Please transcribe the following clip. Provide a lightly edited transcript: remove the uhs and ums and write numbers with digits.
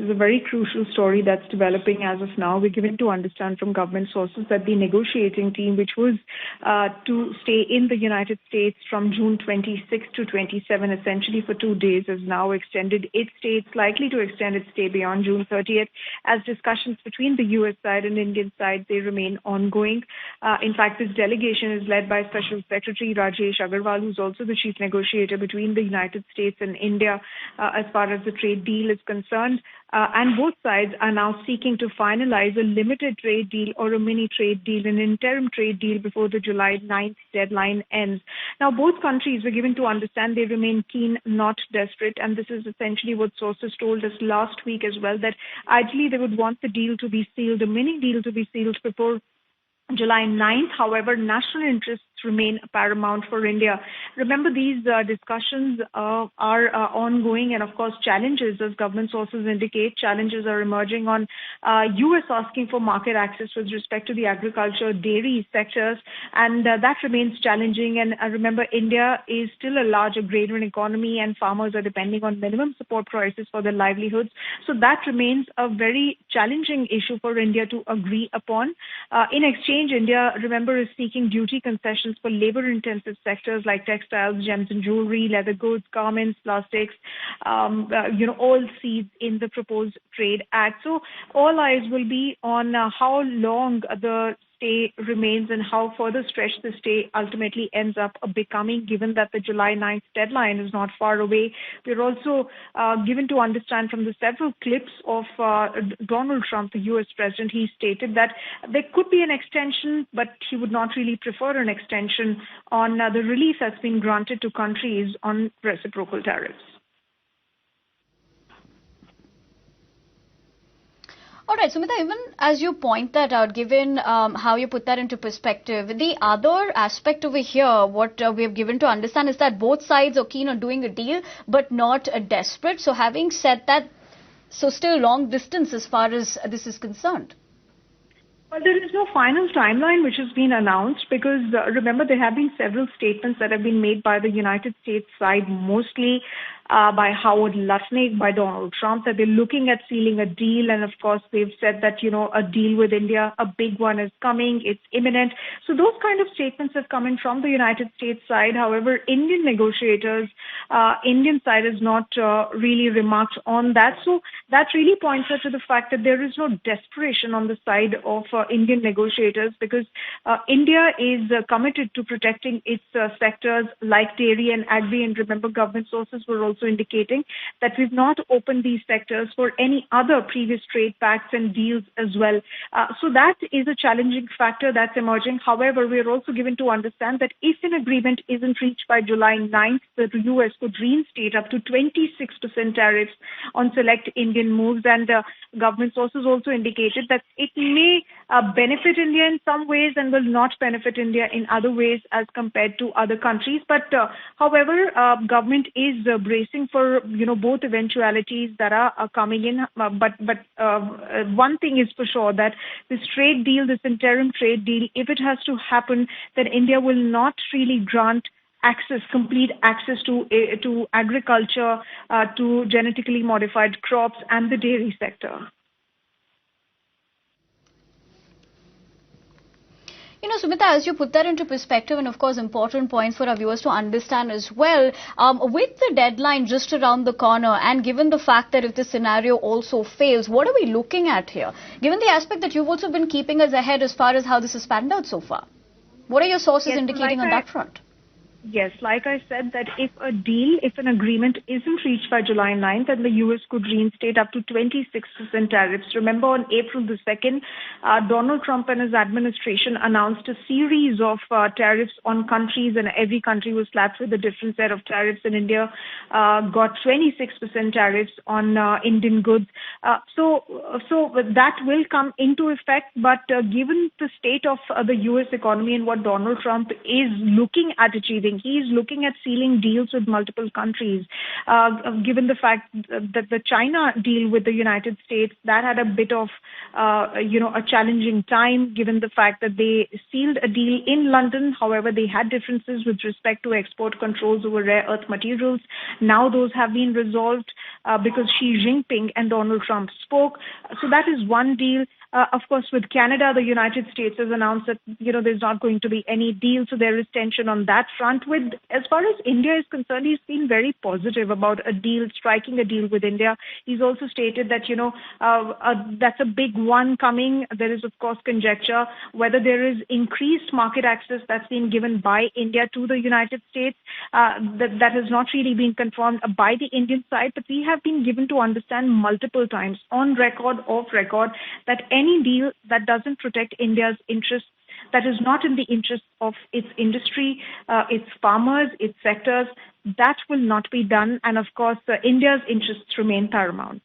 is a very crucial story that's developing as of now. We're given to understand from government sources that the negotiating team, which was to stay in the United States from June 26 to 27, essentially for 2 days, has now extended its stay. It's likely to extend its stay beyond June 30th, as discussions between the U.S. side and Indian side, they remain ongoing. In fact, this delegation is led by Special Secretary Rajesh Agarwal, who's also the chief negotiator between the United States and India as far as the trade deal is concerned. And both sides are now seeking to finalize a limited trade deal or a mini trade deal, an interim trade deal before the July 9th deadline ends. Now, both countries were given to understand they remain keen, not desperate. And this is essentially what sources told us last week as well, that ideally they would want the deal to be sealed, a mini deal to be sealed before July 9th. However, national interests remain paramount for India. Remember, these discussions are ongoing, and of course, challenges, as government sources indicate, challenges are emerging on U.S. asking for market access with respect to the agriculture, dairy sectors, and that remains challenging. And remember, India is still a large agrarian economy, and farmers are depending on minimum support prices for their livelihoods. So that remains a very challenging issue for India to agree upon. In exchange, India, remember, is seeking duty concessions for labor-intensive sectors like textiles, gems and jewelry, leather goods, garments, plastics, all seeds in the proposed Trade Act. So all eyes will be on how long the stay remains and how further stretched the stay ultimately ends up becoming, given that the July 9th deadline is not far away. We're also given to understand from the several clips of Donald Trump, the U.S. president, he stated that there could be an extension, but he would not really prefer an extension on the relief that's been granted to countries on reciprocal tariffs. All right, Sumita, even as you point that out, given how you put that into perspective, the other aspect over here, what we have given to understand is that both sides are keen on doing a deal, but not desperate. So having said that, so still long distance as far as this is concerned. Well, there is no final timeline which has been announced because, remember, there have been several statements that have been made by the United States side, mostly by Howard Lutnick, by Donald Trump, that they're looking at sealing a deal. And of course, they've said that, a deal with India, a big one is coming, it's imminent. So those kind of statements have come in from the United States side. However, Indian negotiators, Indian side has not really remarked on that. So that really points out to the fact that there is no desperation on the side of Indian negotiators because India is committed to protecting its sectors like dairy and agri. And remember, government sources were also indicating that we've not opened these sectors for any other previous trade pacts and deals as well. So that is a challenging factor that's emerging. However, we are also given to understand that if an agreement isn't reached by July 9th, the U.S. could reinstate up to 26% tariffs on select Indian moves. And government sources also indicated that it may benefit India in some ways and will not benefit India in other ways as compared to other countries. But however, government is bracing for both eventualities that are coming in. But one thing is for sure, that this trade deal, this interim trade deal, if it has to happen, then India will not really grant complete access to agriculture, to genetically modified crops and the dairy sector. Sumita, as you put that into perspective, and of course important points for our viewers to understand as well, with the deadline just around the corner and given the fact that if the scenario also fails, what are we looking at here? Given the aspect that you've also been keeping us ahead as far as how this has panned out so far, what are your sources indicating on that front? Yes, like I said, that if an agreement isn't reached by July 9th, then the U.S. could reinstate up to 26% tariffs. Remember, on April the 2nd, Donald Trump and his administration announced a series of tariffs on countries, and every country was slapped with a different set of tariffs. And India got 26% tariffs on Indian goods. So that will come into effect. But given the state of the U.S. economy and what Donald Trump is looking at achieving anything. He is looking at sealing deals with multiple countries. Given the fact that the China deal with the United States, that had a bit of, a challenging time, given the fact that they sealed a deal in London. However, they had differences with respect to export controls over rare earth materials. Now those have been resolved because Xi Jinping and Donald Trump spoke. So that is one deal. Of course, with Canada, the United States has announced that, there's not going to be any deal. So there is tension on that front. As far as India is concerned, he's been very positive about striking a deal with India. He's also stated that, that's a big one coming. There is, of course, conjecture whether there is increased market access that's been given by India to the United States. That has not really been confirmed by the Indian side, but we have been given to understand multiple times, on record, off record, that any deal that doesn't protect India's interests, that is not in the interest of its industry, its farmers, its sectors, that will not be done. And of course, India's interests remain paramount.